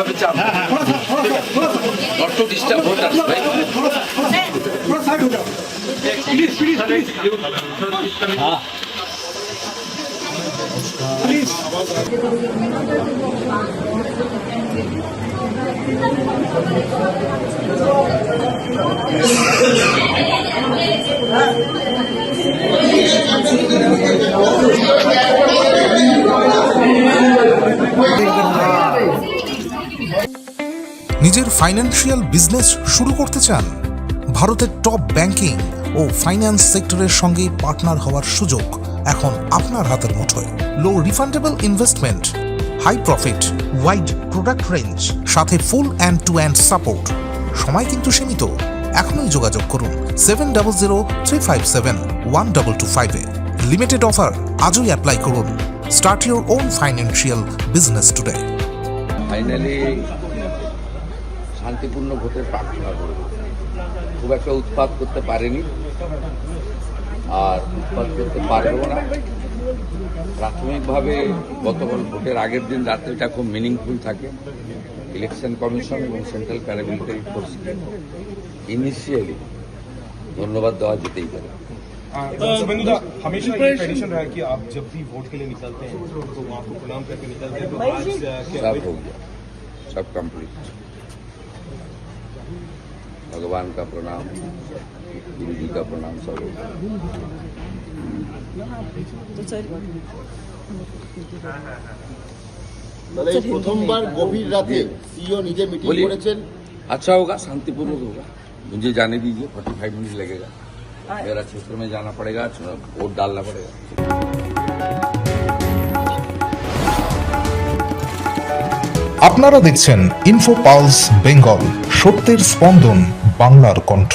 এইভাবে চাপ not to disturb voters ভাই। নিজের ফাইন্যান্সিয়াল বিজনেস শুরু করতে চান? ভারতের টপ ব্যাংকিং ও ফাইন্যান্স সেক্টরের সঙ্গে পার্টনার হওয়ার সুযোগ এখন আপনার হাতের মুঠোয়। Low refundable investment, high profit, wide product range, সাথে full end to end support. সময় কিন্তু সীমিত। এখনই যোগাযোগ করুন 7003571225 লিমিটেড অফার আজই অ্যাপ্লাই করুন। Start your own financial business today. Finally শান্তিপূর্ণ ভোটের প্রার্থনা করব। খুব একটা উৎপাত করতে পারেনি আর উৎপাত করতে পারবো না। প্রাথমিকভাবে গতকাল ভোটের আগের দিন রাত্রিটা খুব মিনিংফুল থাকে। ইলেকশন কমিশন এবং সেন্ট্রাল প্যারামিলিটারি ফোর্সকে ইনিশিয়ালি ধন্যবাদ দেওয়া যেতেই পারে। हमेशा ये ट्रेडिशन रहा है कि आप जब भी वोट के लिए निकलते हैं तो वहाँ को प्रणाम करके निकलते हैं, तो आज सब हो गया, सब कंप्लीट। भगवान का प्रणाम, गुरु जी का प्रणाम, सब हो गया। প্রথমবার গভীর রাতে সিও নিজে মিটিং করেছেন। अच्छा होगा, शांतिपूर्वक होगा। मुझे जाने दीजिए, 45 मिनट लगेगा। मेरा क्षेत्र में जाना पड़ेगा, वोट डालना पड़ेगा। আপনারা দেখছেন ইনফো পালস বেঙ্গল, সত্যের স্পন্দন, বাংলার কণ্ঠ।